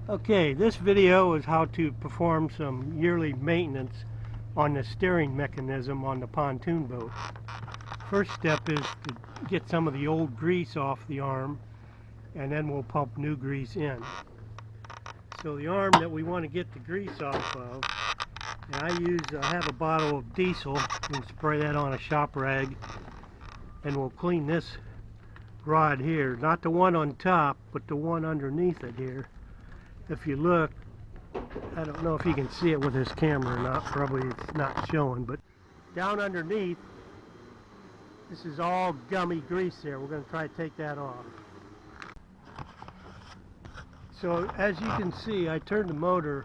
Okay, this video is how to perform some yearly maintenance on the steering mechanism on the pontoon boat. First step is to get some of the old grease off the arm, and then we'll pump new grease in. So the arm that we want to get the grease off of, and I have a bottle of diesel and spray that on a shop rag, and we'll clean this rod here, not the one on top, but the one underneath it here. If you look, I don't know if you can see it with this camera or not, probably it's not showing, but down underneath, this is all gummy grease there. We're going to try to take that off. So as you can see, I turned the motor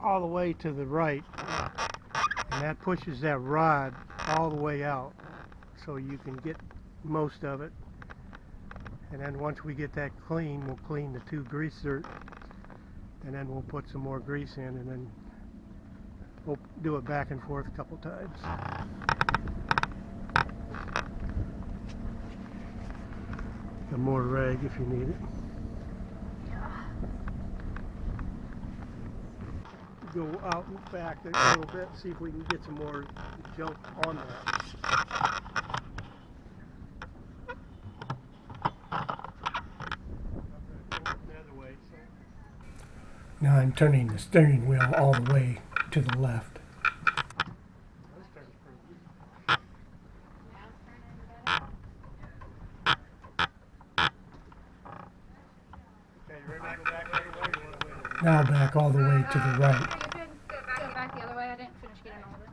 all the way to the right, and that pushes that rod all the way out so you can get most of it. And then once we get that clean, we'll clean the two grease zerks, and then we'll put some more grease in, and then we'll do it back and forth a couple times. Got more rag if you need it. Go out and back a little bit, see if we can get some more junk on that. Now I'm turning the steering wheel all the way to the left. Now back all the way to the right. Go back the other way. I didn't finish getting all of it.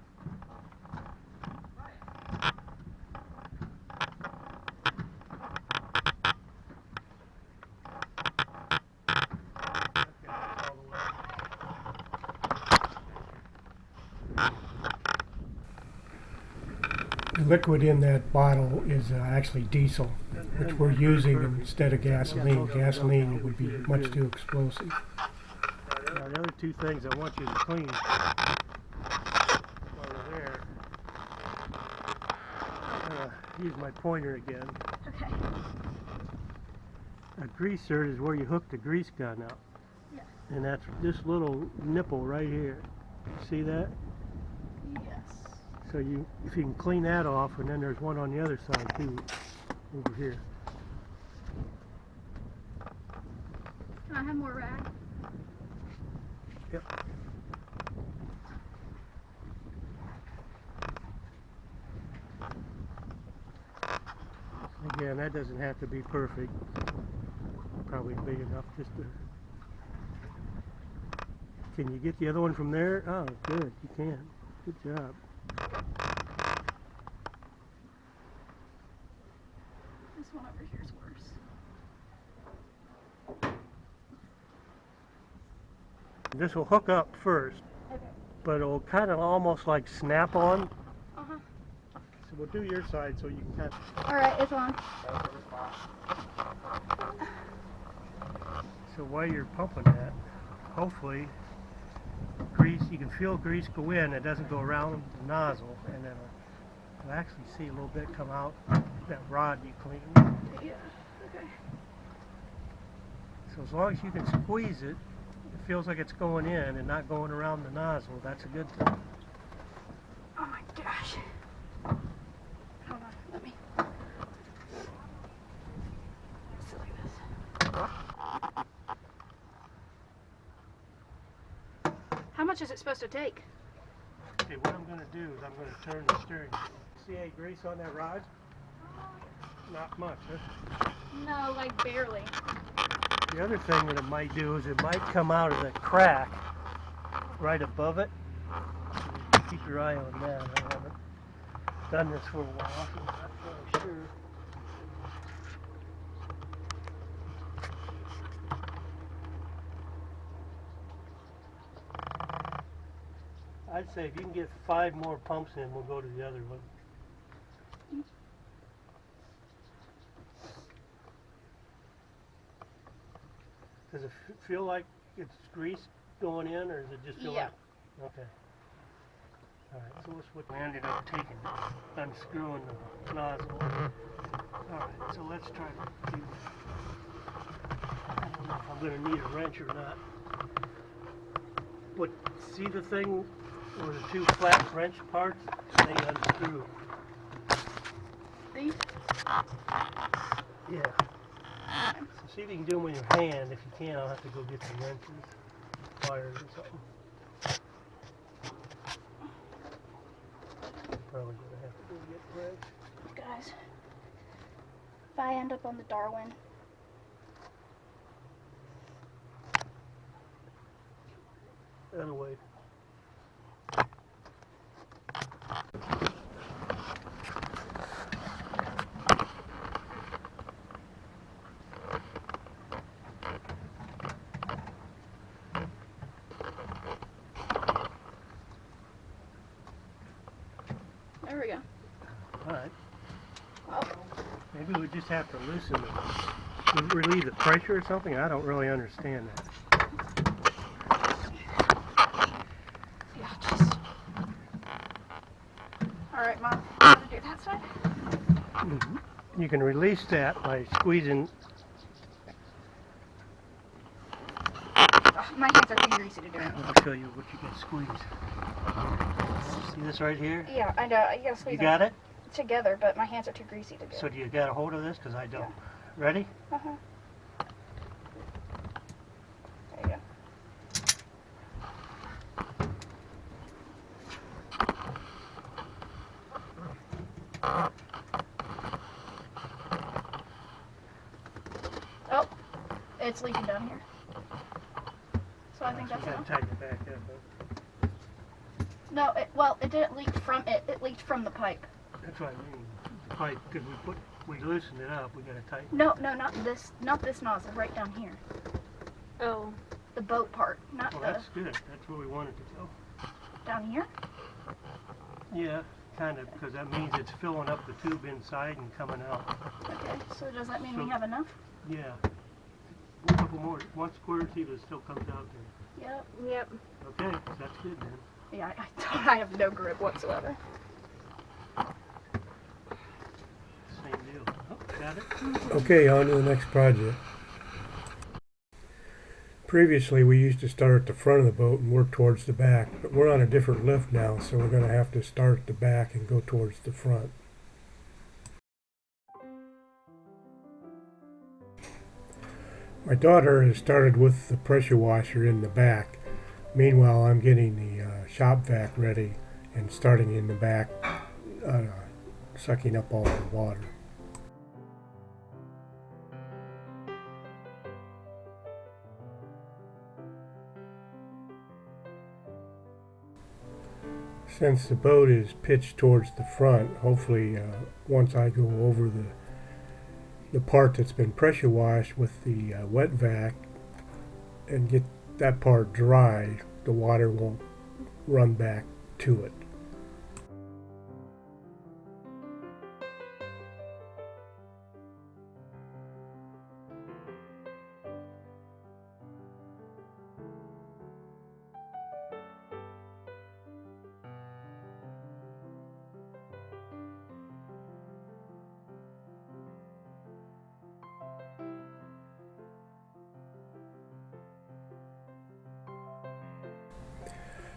The liquid in that bottle is actually diesel, which we're using instead of gasoline. Gasoline would be much too explosive. Now the other two things I want you to clean while you're there. I'm going to use my pointer again. Okay. A grease zert is where you hook the grease gun up. Yeah. And that's this little nipple right here. See that? Yes. So if you can clean that off, and then there's one on the other side too, over here. Can I have more rag? Yep. Again, that doesn't have to be perfect. Probably big enough just to... Can you get the other one from there? Oh, good, you can. Good job. This one over here is worse. This will hook up first, Okay. but it'll kind of almost like snap on. Uh-huh. So we'll do your side so you can kind of... Alright, it's on. So while you're pumping that, hopefully grease, you can feel grease go in. It doesn't go around the nozzle, and then you'll actually see a little bit come out that rod you cleaned. Yeah. Okay. So as long as you can squeeze it, it feels like it's going in and not going around the nozzle. That's a good thing. Oh my gosh. Hold on, let me. Sit like this. How much is it supposed to take? Okay, what I'm going to do is I'm going to turn the steering. See any grease on that rod? Not much, huh? No, like barely. The other thing that it might do is it might come out of the crack right above it. Keep your eye on that. I haven't done this for a while, so I'm not really sure. I'd say if you can get 5 more pumps in, we'll go to the other one. Does it feel like it's grease going in, or does it just feel like... Okay. Alright, so we'll switch. We ended up unscrewing the nozzle. Alright, so let's try to do going to need a wrench or not. But see the thing where the two flat wrench parts, they unscrew. These? Yeah. So see if you can do them with your hand. If you can't, I'll have to go get some wrenches, pliers or something. Probably going to have to go get a wrench. Guys, if I end up on the Darwin, Other way. there we go. Alright. Oh, Maybe we just have to loosen it. Relieve the pressure or something? I don't really understand that. yeah, just. Alright, Mom, you want to do that side? You can release that by squeezing. Oh, my hands are too greasy to do it. I'll show you what you can squeeze. See this right here? Yeah, I know. You gotta squeeze You got them it? together, but my hands are too greasy to do So it. do you got a hold of this? Because I don't. Yeah. Ready? Uh-huh. There you go. Oh, it's leaking down here. So I think So that's you got enough. to tighten it back up. No, well, it didn't leak from it. It leaked from the pipe. That's what I mean. The pipe, because we loosened it up. We got to tighten. No, not this nozzle. Right down here. Oh. The boat part, not Well, the that's good. That's where we want it to go. down here. Yeah, kind of, because that means it's filling up the tube inside and coming out. Okay, so does that mean So- we have enough? Yeah. A couple more. One square, see if it still comes out there. Yep. Yep. Okay, that's good then. Yeah, I have no grip whatsoever. Same deal. Oh, got it? Okay, on to the next project. Previously, we used to start at the front of the boat and work towards the back, but we're on a different lift now, so we're going to have to start at the back and go towards the front. My daughter has started with the pressure washer in the back. Meanwhile, I'm getting the shop vac ready and starting in the back, sucking up all the water. Since the boat is pitched towards the front, hopefully once I go over the part that's been pressure washed with the wet vac and get that part dry, the water won't run back to it.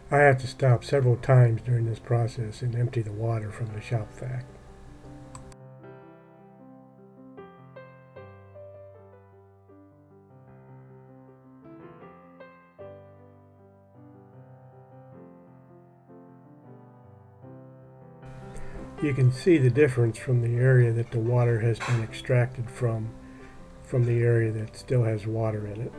I have to stop several times during this process and empty the water from the shop vac. You can see the difference from the area that the water has been extracted from the area that still has water in it.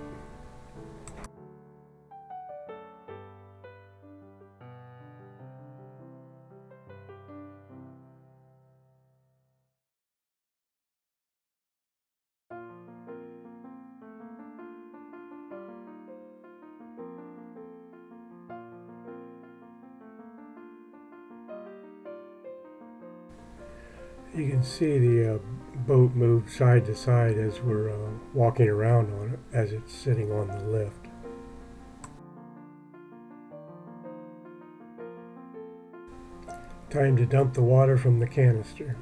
You can see the boat move side to side as we're walking around on it, as it's sitting on the lift. Time to dump the water from the canister.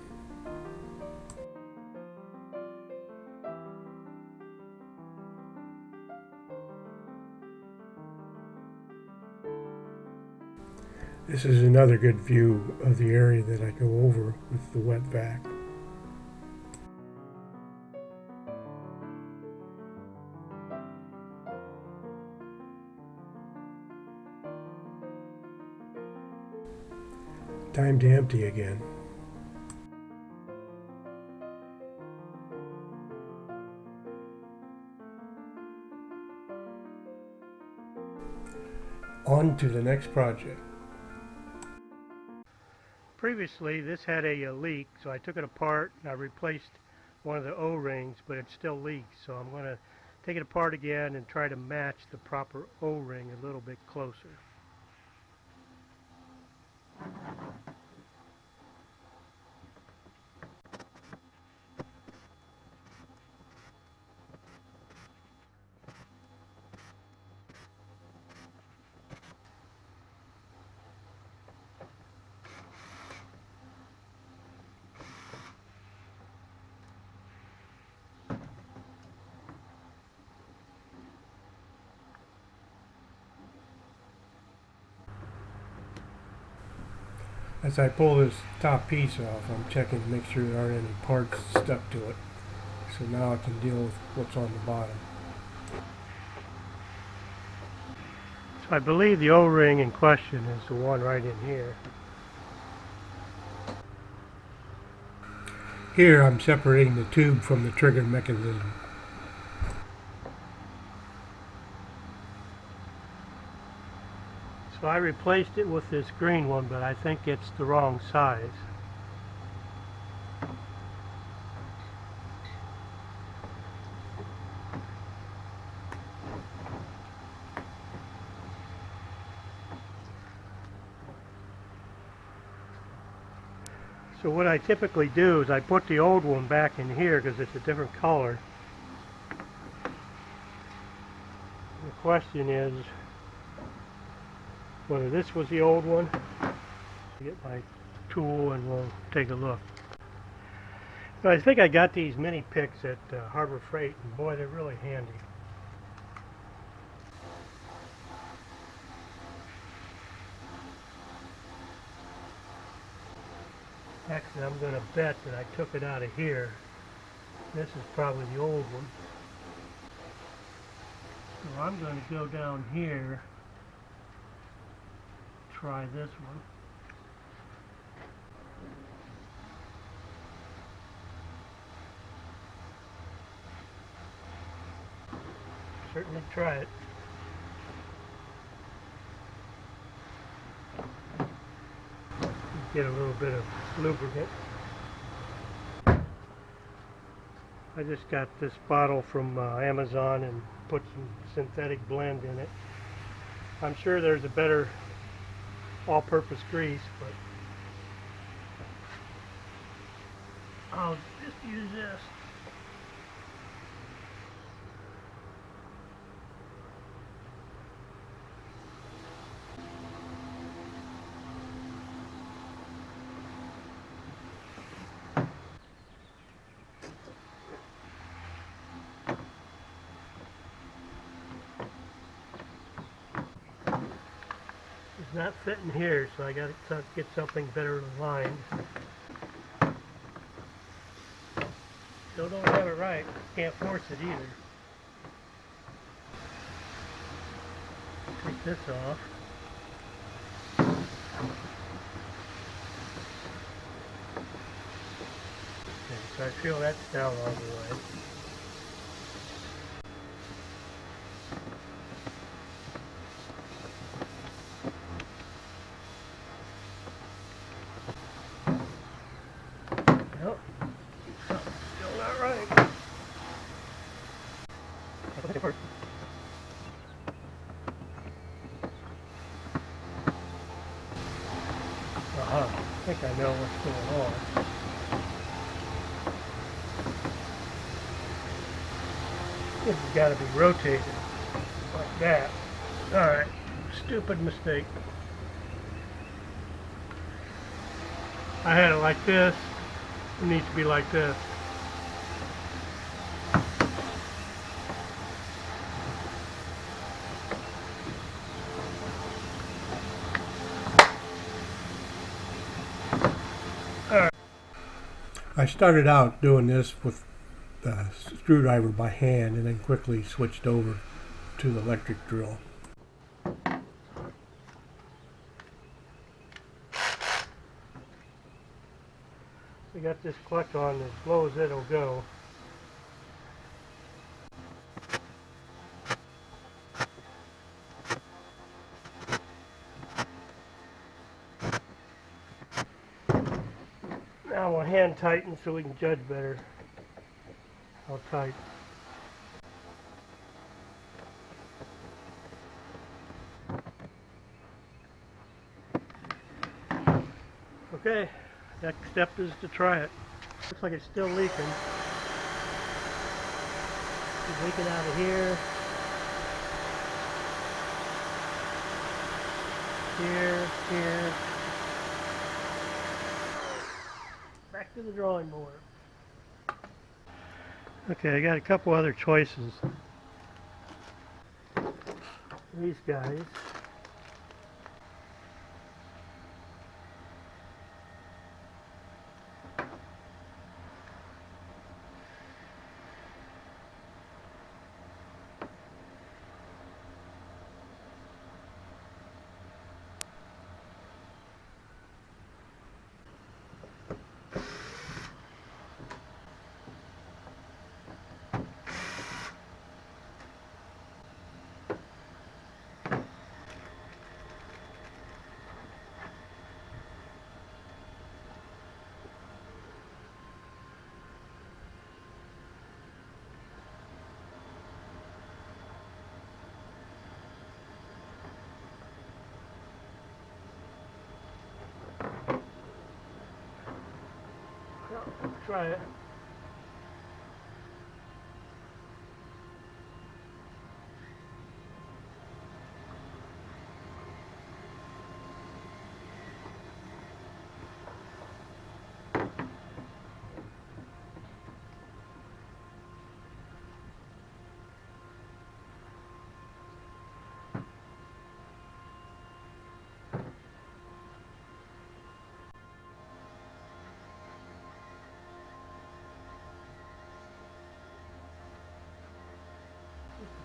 This is another good view of the area that I go over with the wet vac. Time to empty again. On to the next project. Previously this had a leak, so I took it apart and I replaced one of the O-rings, but it still leaks, so I'm going to take it apart again and try to match the proper O-ring a little bit closer. As I pull this top piece off, I'm checking to make sure there aren't any parts stuck to it. So now I can deal with what's on the bottom. So I believe the O-ring in question is the one right in here. Here I'm separating the tube from the trigger mechanism. So I replaced it with this green one, but I think it's the wrong size. So what I typically do is I put the old one back in here because it's a different color. The question is whether this was the old one. Get my tool and we'll take a look. So I think I got these mini picks at Harbor Freight, and boy, they're really handy. Actually, I'm going to bet that I took it out of here. This is probably the old one. So I'm going to go down here, try this one. Certainly try it. Get a little bit of lubricant. I just got this bottle from Amazon and put some synthetic blend in it. I'm sure there's a better all-purpose grease, but I'll just use this. It's not fitting here, so I got to get something better aligned. Still don't have it right. Can't force it either. Take this off. Okay, so I feel that's down all the way. Nope. Still not right. I'll take it first. I think I know what's going on. This has got to be rotated like that. Alright, stupid mistake. I had it like this. It needs to be like this. I started out doing this with the screwdriver by hand and then quickly switched over to the electric drill. We got this clutch on as slow as it'll go. Now we'll hand tighten so we can judge better how tight. Okay, next step is to try it. Looks like it's still leaking. It's leaking out of here. Here. Back to the drawing board. Okay, I got a couple other choices. These guys. Try it.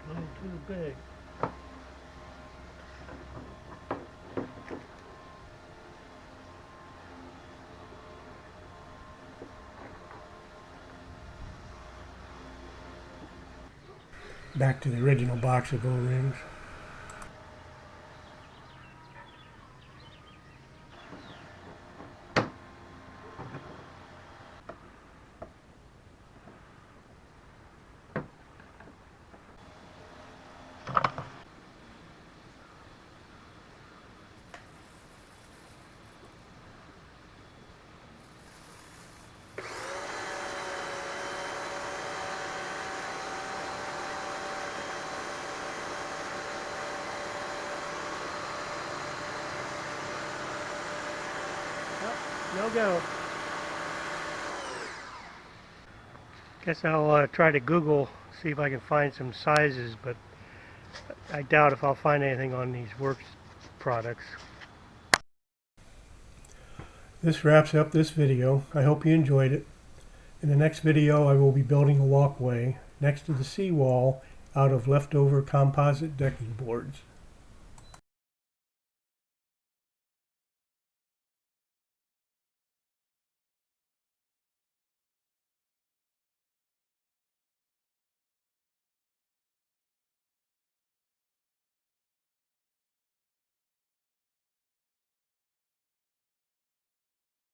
A little too big. Back to the original box of O-rings. No go. Guess I'll try to Google, see if I can find some sizes, but I doubt if I'll find anything on these Works products. This wraps up this video. I hope you enjoyed it. In the next video I will be building a walkway next to the seawall out of leftover composite decking boards.